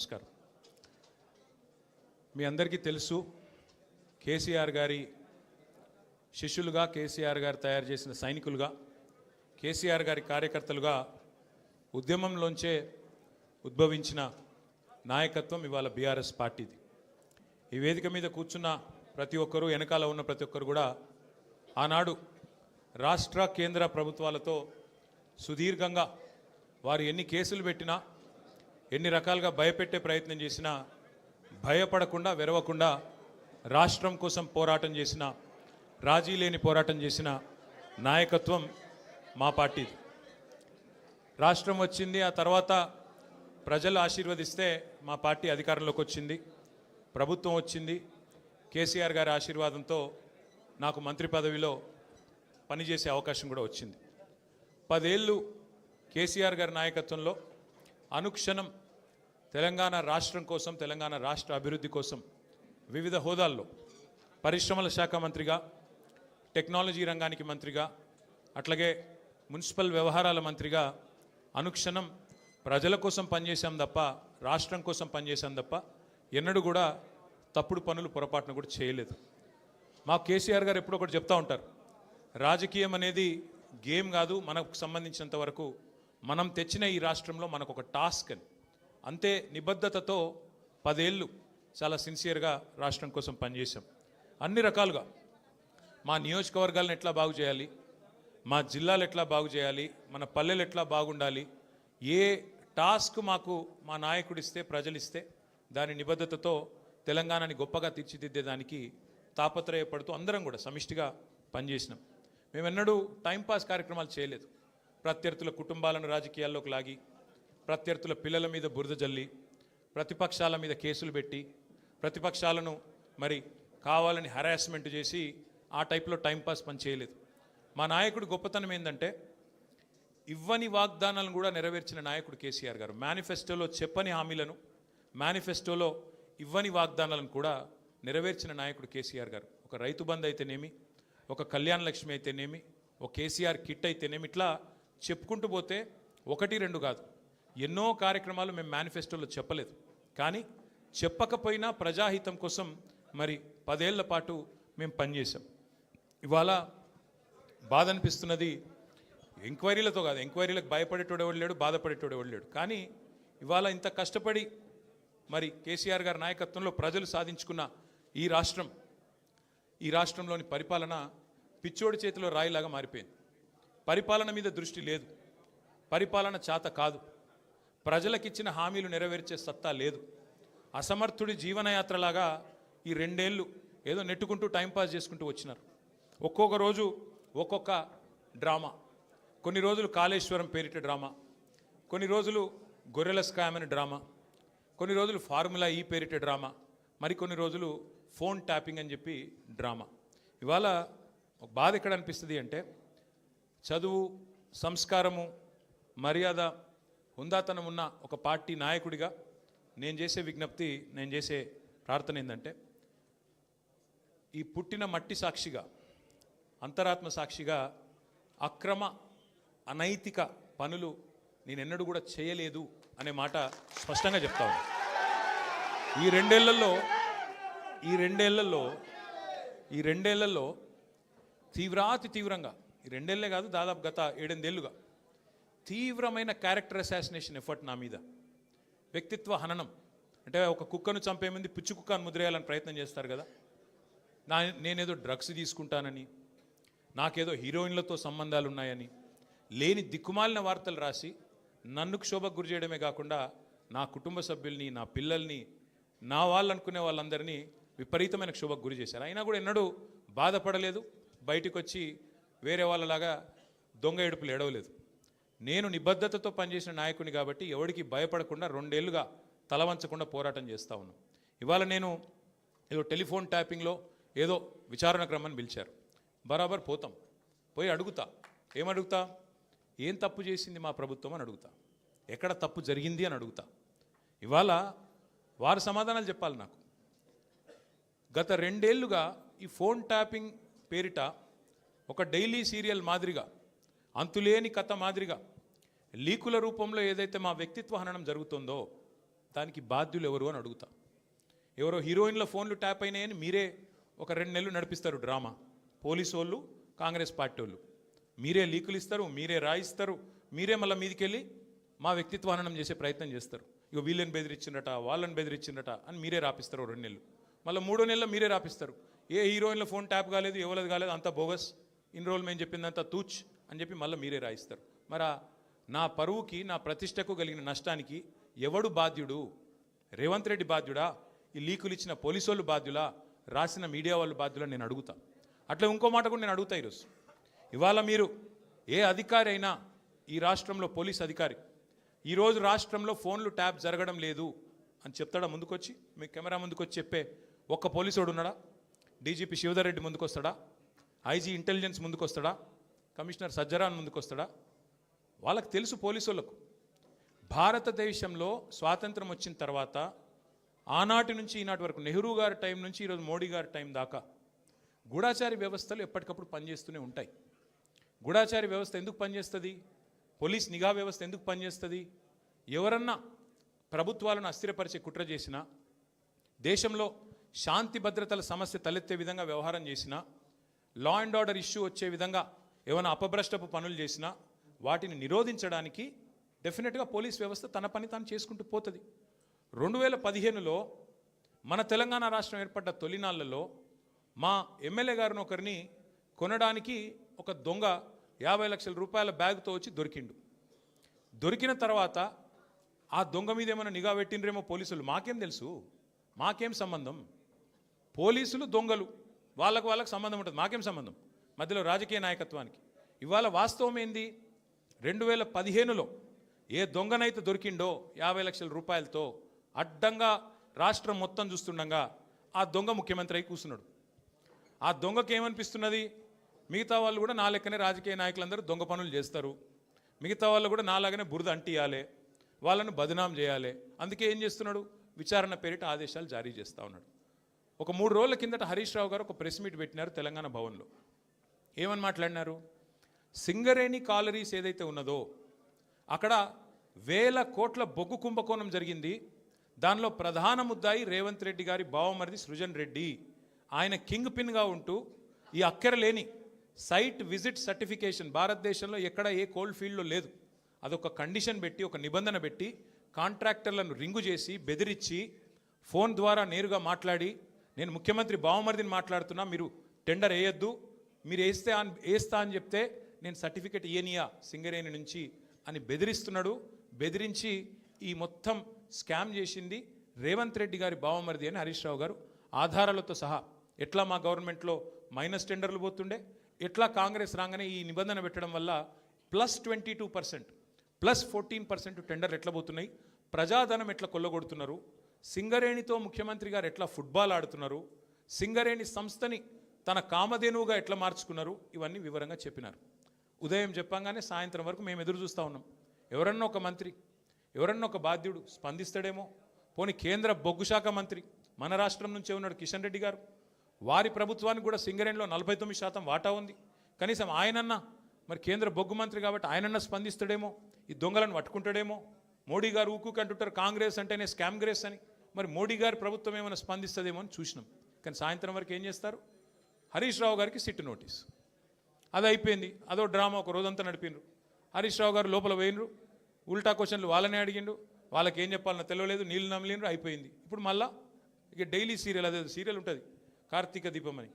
నమస్కారం. మీ అందరికీ తెలుసు, కేసీఆర్ గారి శిష్యులుగా, కేసీఆర్ గారు తయారు చేసిన సైనికులుగా, కేసీఆర్ గారి కార్యకర్తలుగా ఉద్యమంలోంచే ఉద్భవించిన నాయకత్వం ఇవాళ బీఆర్ఎస్ పార్టీది. ఈ వేదిక మీద కూర్చున్న ప్రతి ఒక్కరూ, వెనకాల ఉన్న ప్రతి ఒక్కరు కూడా ఆనాడు రాష్ట్ర కేంద్ర ప్రభుత్వాలతో సుదీర్ఘంగా వారు ఎన్ని కేసులు పెట్టినా, ఎన్ని రకాలుగా భయపెట్టే ప్రయత్నం చేసినా భయపడకుండా, వెరవకుండా రాష్ట్రం కోసం పోరాటం చేసిన, రాజీ లేని పోరాటం చేసిన నాయకత్వం మా పార్టీది. రాష్ట్రం వచ్చింది, ఆ తర్వాత ప్రజలు ఆశీర్వదిస్తే మా పార్టీ అధికారంలోకి వచ్చింది, ప్రభుత్వం వచ్చింది. కేసీఆర్ గారి ఆశీర్వాదంతో నాకు మంత్రి పదవిలో పనిచేసే అవకాశం కూడా వచ్చింది. 10 ఏళ్ళు కేసీఆర్ గారి నాయకత్వంలో అనుక్షణం తెలంగాణ రాష్ట్రం కోసం, తెలంగాణ రాష్ట్ర అభివృద్ధి కోసం వివిధ హోదాల్లో పరిశ్రమల శాఖ మంత్రిగా, టెక్నాలజీ రంగానికి మంత్రిగా, అట్లాగే మున్సిపల్ వ్యవహారాల మంత్రిగా అనుక్షణం ప్రజల కోసం పనిచేశాం తప్ప, రాష్ట్రం కోసం పనిచేశాం తప్ప ఎన్నడూ కూడా తప్పుడు పనులు, పొరపాటును కూడా చేయలేదు. మా కేసీఆర్ గారు ఎప్పుడో ఒకటి చెప్తూ ఉంటారు, రాజకీయం అనేది గేమ్ కాదు, మనకు సంబంధించినంత వరకు మనం తెచ్చిన ఈ రాష్ట్రంలో మనకు ఒక టాస్క్ అని. అంతే నిబద్ధతతో 10 ఏళ్ళు చాలా సిన్సియర్గా రాష్ట్రం కోసం పనిచేశాం. అన్ని రకాలుగా మా నియోజకవర్గాలను ఎట్లా బాగు చేయాలి, మా జిల్లాలు ఎట్లా బాగు చేయాలి, మన పల్లెలు ఎట్లా బాగుండాలి, ఏ టాస్క్ మాకు మా నాయకుడిస్తే, ప్రజలిస్తే దాని నిబద్ధతతో తెలంగాణని గొప్పగా తీర్చిదిద్దేదానికి తాపత్రయపడుతూ అందరం కూడా సమిష్టిగా పనిచేసినాం. మేమెన్నడూ టైంపాస్ కార్యక్రమాలు చేయలేదు. ప్రత్యర్థుల కుటుంబాలను రాజకీయాల్లోకి లాగి, ప్రత్యర్థుల పిల్లల మీద బురద జల్లి, ప్రతిపక్షాల మీద కేసులు పెట్టి, ప్రతిపక్షాలను మరి కావాలని హరాస్మెంట్ చేసి ఆ టైప్లో టైంపాస్ పని చేయలేదు. మా నాయకుడి గొప్పతనం ఏంటంటే, ఇవ్వని వాగ్దానాలను కూడా నెరవేర్చిన నాయకుడు కేసీఆర్ గారు. మేనిఫెస్టోలో చెప్పని హామీలను, మేనిఫెస్టోలో ఇవ్వని వాగ్దానాలను కూడా నెరవేర్చిన నాయకుడు కేసీఆర్ గారు. ఒక రైతు బంధు అయితేనేమి, ఒక కళ్యాణ లక్ష్మి అయితేనేమి, ఒక కేసీఆర్ కిట్ అయితేనేమి, ఇట్లా చెప్పుకుంటూ పోతే 1, 2 కాదు, ఎన్నో కార్యక్రమాలు మేము మేనిఫెస్టోలో చెప్పలేదు. కానీ చెప్పకపోయినా ప్రజాహితం కోసం మరి 10 ఏళ్ల పాటు మేము పనిచేసాం. ఇవాళ బాధ అనిపిస్తున్నది, ఎంక్వైరీలతో కాదు, ఎంక్వైరీలకు భయపడేటోడు ఎవడు లేడు, బాధపడేటోడు ఎవడు లేడు. కానీ ఇవాళ ఇంత కష్టపడి మరి కేసీఆర్ గారి నాయకత్వంలో ప్రజలు సాధించుకున్న ఈ రాష్ట్రంలోని పరిపాలన పిచ్చోడి చేతిలో రాయిలాగా మారిపోయింది. పరిపాలన మీద దృష్టి లేదు, పరిపాలన చేత కాదు, ప్రజలకిచ్చిన హామీలు నెరవేర్చే సత్తా లేదు. అసమర్థుడి జీవనయాత్రలాగా ఈ 2 ఏళ్ళు ఏదో నెట్టుకుంటూ టైంపాస్ చేసుకుంటూ వచ్చినారు. ఒక్కొక్క రోజు ఒక్కొక్క డ్రామా. కొన్ని రోజులు కాళేశ్వరం పేరిట డ్రామా, కొన్ని రోజులు గొర్రెల స్కామ్ అని డ్రామా, కొన్ని రోజులు ఫార్ములా ఈ పేరిట డ్రామా, మరికొన్ని రోజులు ఫోన్ ట్యాపింగ్ అని చెప్పి డ్రామా. ఇవాళ ఒక బాధ ఎక్కడ అనిపిస్తుంది అంటే, చదువు, సంస్కారము, మర్యాద, హుందాతనం ఉన్న ఒక పార్టీ నాయకుడిగా నేను చేసే విజ్ఞప్తి, నేను చేసే ప్రార్థన ఏంటంటే, ఈ పుట్టిన మట్టి సాక్షిగా, అంతరాత్మ సాక్షిగా అక్రమ, అనైతిక పనులు నేనెన్నడూ కూడా చేయలేదు అనే మాట స్పష్టంగా చెప్తా ఉన్నాను. ఈ రెండేళ్లలో తీవ్రంగా, ఈ 2 ఏళ్లే కాదు, దాదాపు గత 7-8 ఏళ్ళుగా తీవ్రమైన క్యారెక్టర్ అసాసినేషన్ ఎఫర్ట్ నా మీద, వ్యక్తిత్వ హననం. అంటే ఒక కుక్కను చంపే ముందు పిచ్చి కుక్కను ముద్రేయాలని ప్రయత్నం చేస్తారు కదా, నేనేదో డ్రగ్స్ తీసుకుంటానని, నాకేదో హీరోయిన్లతో సంబంధాలు ఉన్నాయని, లేని దిక్కుమాలిన వార్తలు రాసి నన్ను క్షోభకు గురి చేయడమే కాకుండా నా కుటుంబ సభ్యుల్ని, నా పిల్లల్ని, నా వాళ్ళు అనుకునే వాళ్ళందరినీ విపరీతమైన క్షోభకు గురి చేశారు. అయినా కూడా ఎన్నడూ బాధపడలేదు, బయటకు వచ్చి వేరే వాళ్ళలాగా దొంగ ఏడుపులు ఏడవలేదు. నేను నిబద్ధతతో పనిచేసిన నాయకుని కాబట్టి ఎవరికి భయపడకుండా 2 ఏళ్ళుగా తలవంచకుండా పోరాటం చేస్తూ ఉన్నాం. ఇవాళ నేను ఏదో టెలిఫోన్ ట్యాపింగ్లో ఏదో విచారణ క్రమాన్ని పిలిచారు, బరాబర్ పోతాం, పోయి అడుగుతా. ఏమడుగుతా? ఏం తప్పు చేసింది మా ప్రభుత్వం అని అడుగుతా, ఎక్కడ తప్పు జరిగింది అని అడుగుతా. ఇవాళ వారు సమాధానాలు చెప్పాలి నాకు. గత 2 ఏళ్ళుగా ఈ ఫోన్ ట్యాపింగ్ పేరిట ఒక డైలీ సీరియల్ మాదిరిగా, అంతులేని కథ మాదిరిగా లీకుల రూపంలో ఏదైతే మా వ్యక్తిత్వ హననం జరుగుతుందో, దానికి బాధ్యులు ఎవరు అని అడుగుతా. ఎవరో హీరోయిన్ల ఫోన్లు ట్యాప్ అయినాయని మీరే ఒక 2 నెలలు నడిపిస్తారు డ్రామా. పోలీసు వాళ్ళు, కాంగ్రెస్ పార్టీ వాళ్ళు మీరే లీకులు ఇస్తారు, మీరే రాయిస్తారు, మీరే మళ్ళీ మీదికెళ్ళి మా వ్యక్తిత్వాహనం చేసే ప్రయత్నం చేస్తారు. ఇక వీళ్ళని బెదిరించిందట, వాళ్ళని బెదిరించిందట అని మీరే రాపిస్తారు 2 నెలలు. మళ్ళీ 3వ నెలలో మీరే రాపిస్తారు. ఏ హీరోయిన్ల ఫోన్ ట్యాప్ కాలేదు, ఎవరిది కాలేదు, అంత బోగస్, ఇన్ని రోజులు మేము చెప్పిందంతా తూచ్ అని చెప్పి మళ్ళీ మీరే రాయిస్తారు. మరి నా పరువుకి, నా ప్రతిష్టకు కలిగిన నష్టానికి ఎవడు బాధ్యుడు? రేవంత్ రెడ్డి బాధ్యుడా? ఈ లీకులు ఇచ్చిన పోలీసు వాళ్ళు బాధ్యులా? రాసిన మీడియా వాళ్ళు బాధ్యులా? నేను అడుగుతా. అట్లా ఇంకో మాట కూడా నేను అడుగుతా. ఈరోజు ఇవాళ మీరు ఏ అధికారి అయినా, ఈ రాష్ట్రంలో పోలీస్ అధికారి ఈరోజు రాష్ట్రంలో ఫోన్లు ట్యాప్ జరగడం లేదు అని చెప్తాడా? ముందుకొచ్చి మీ కెమెరా ముందుకొచ్చి చెప్పే ఒక్క పోలీసోడు ఉన్నాడా? డీజీపీ శివధర్ రెడ్డి ముందుకు వస్తాడా? ఐజీ ఇంటెలిజెన్స్ ముందుకు వస్తాడా? కమిషనర్ సజ్జరాన్ ముందుకు వస్తాడా? వాళ్ళకి తెలుసు పోలీసు వాళ్ళకు. భారతదేశంలో స్వాతంత్రం వచ్చిన తర్వాత ఆనాటి నుంచి ఈనాటి వరకు, నెహ్రూ గారి టైం నుంచి ఈరోజు మోడీ గారి టైం దాకా గూఢాచారి వ్యవస్థలు ఎప్పటికప్పుడు పనిచేస్తూనే ఉంటాయి. గూఢాచారి వ్యవస్థ ఎందుకు పనిచేస్తుంది? పోలీస్ నిఘా వ్యవస్థ ఎందుకు పనిచేస్తుంది? ఎవరన్నా ప్రభుత్వాలను అస్థిరపరిచే కుట్ర చేసినా, దేశంలో శాంతి భద్రతల సమస్య తలెత్తే విధంగా వ్యవహారం చేసినా, లా అండ్ ఆర్డర్ ఇష్యూ వచ్చే విధంగా ఏమైనా అపభ్రష్టపు పనులు చేసినా వాటిని నిరోధించడానికి డెఫినెట్గా పోలీస్ వ్యవస్థ తన పని తాను చేసుకుంటూ పోతుంది. 2015లో మన తెలంగాణ రాష్ట్రం ఏర్పడ్డ తొలినాళ్లలో మా ఎమ్మెల్యే గారిని ఒకరిని కొనడానికి ఒక దొంగ 50 లక్షల రూపాయల బ్యాగ్తో వచ్చి దొరికిండు. దొరికిన తర్వాత ఆ దొంగ మీద ఏమైనా నిఘా పెట్టిండ్రేమో పోలీసులు. మాకేం తెలుసు? మాకేం సంబంధం? పోలీసులు దొంగలు, వాళ్ళకు సంబంధం ఉంటుంది, మాకేం సంబంధం? మధ్యలో రాజకీయ నాయకత్వానికి. ఇవాళ వాస్తవం ఏంది? 2015లో ఏ దొంగనైతే దొరికిండో 50 లక్షల రూపాయలతో అడ్డంగా రాష్ట్రం మొత్తం చూస్తుండగా ఆ దొంగ ముఖ్యమంత్రి అయి కూర్చున్నాడు. ఆ దొంగకి ఏమనిపిస్తున్నది? మిగతా వాళ్ళు కూడా నా లెక్కనే రాజకీయ నాయకులందరూ దొంగ పనులు చేస్తారు, మిగతా వాళ్ళు కూడా నాలాగానే బురద అంటియాలి, వాళ్ళను బదనాం చేయాలి. అందుకే ఏం చేస్తున్నాడు? విచారణ పేరిట ఆదేశాలు జారీ చేస్తూ ఉన్నాడు. ఒక 3 రోజుల కిందట హరీష్ రావు గారు ఒక ప్రెస్ మీట్ పెట్టినారు తెలంగాణ భవన్లో. ఏమని మాట్లాడినారు? సింగరేణి కాలరీస్ ఏదైతే ఉన్నదో అక్కడ 1000 కోట్ల బొగ్గు కుంభకోణం జరిగింది. దానిలో ప్రధాన ముద్దాయి రేవంత్ రెడ్డి గారి బావమరిది సృజన్ రెడ్డి. ఆయన కింగ్ పిన్గా ఉంటూ ఈ అక్కరలేని సైట్ విజిట్ సర్టిఫికేషన్ భారతదేశంలో ఎక్కడ ఏ కోల్డ్ ఫీల్డ్లో లేదు. అదొక కండిషన్ పెట్టి, ఒక నిబంధన పెట్టి కాంట్రాక్టర్లను రింగు చేసి బెదిరించి ఫోన్ ద్వారా నేరుగా మాట్లాడి, నేను ముఖ్యమంత్రి బావమరిదిని మాట్లాడుతున్నా, మీరు టెండర్ వేయొద్దు, మీరు వేస్తా అని చెప్తే నేను సర్టిఫికెట్ ఇయనియా సింగరేణి నుంచి అని బెదిరిస్తున్నాడు. బెదిరించి ఈ మొత్తం స్కామ్ చేసింది రేవంత్ రెడ్డి గారి బావమరిది అని హరీష్ రావు గారు ఆధారాలతో సహా, ఎట్లా మా గవర్నమెంట్లో మైనస్ టెండర్లు పోతుండే, ఎట్లా కాంగ్రెస్ రాగానే ఈ నిబంధన పెట్టడం వల్ల +22% +14% టెండర్లు ఎట్లా పోతున్నాయి, ప్రజాధనం ఎట్లా కొల్లగొడుతున్నారు, సింగరేణితో ముఖ్యమంత్రి గారు ఎట్లా ఫుట్బాల్ ఆడుతున్నారు, సింగరేణి సంస్థని తన కామధేనువుగా ఎట్లా మార్చుకున్నారు, ఇవన్నీ వివరంగా చెప్పినారు. ఉదయం చెప్పంగానే సాయంత్రం వరకు మేము ఎదురు చూస్తూ ఉన్నాం. ఎవరన్నా ఒక మంత్రి, ఎవరన్నా ఒక బాధ్యుడు స్పందిస్తాడేమో. పోనీ కేంద్ర బొగ్గు శాఖ మంత్రి మన రాష్ట్రం నుంచే ఉన్నాడు కిషన్ రెడ్డి గారు. వారి ప్రభుత్వానికి కూడా సింగరేణిలో 49% వాటా ఉంది. కనీసం ఆయనన్నా, మరి కేంద్ర బొగ్గు మంత్రి కాబట్టి ఆయనన్నా స్పందిస్తాడేమో, ఈ దొంగలను పట్టుకుంటాడేమో. మోడీ గారు ఊకుకంటుంటారు కాంగ్రెస్ అంటేనే స్కామ్ గ్రేస్ అని. మరి మోడీ గారి ప్రభుత్వం ఏమైనా స్పందిస్తుందేమో అని చూసినాం. కానీ సాయంత్రం వరకు ఏం చేస్తారు? హరీష్ రావు గారికి సిట్ నోటీస్. అది అయిపోయింది. అదో డ్రామా ఒక రోజంతా నడిపిండ్రు. హరీష్ రావు గారు లోపల పోయినరు, ఉల్టా క్వశ్చన్లు వాళ్ళనే అడిగిండు, వాళ్ళకి ఏం చెప్పాలన్నా తెలియలేదు, నీళ్ళు నమ్మలేరు, అయిపోయింది. ఇప్పుడు మళ్ళా ఇక డైలీ సీరియల్, అదే సీరియల్ ఉంటుంది కార్తీక దీపం అని,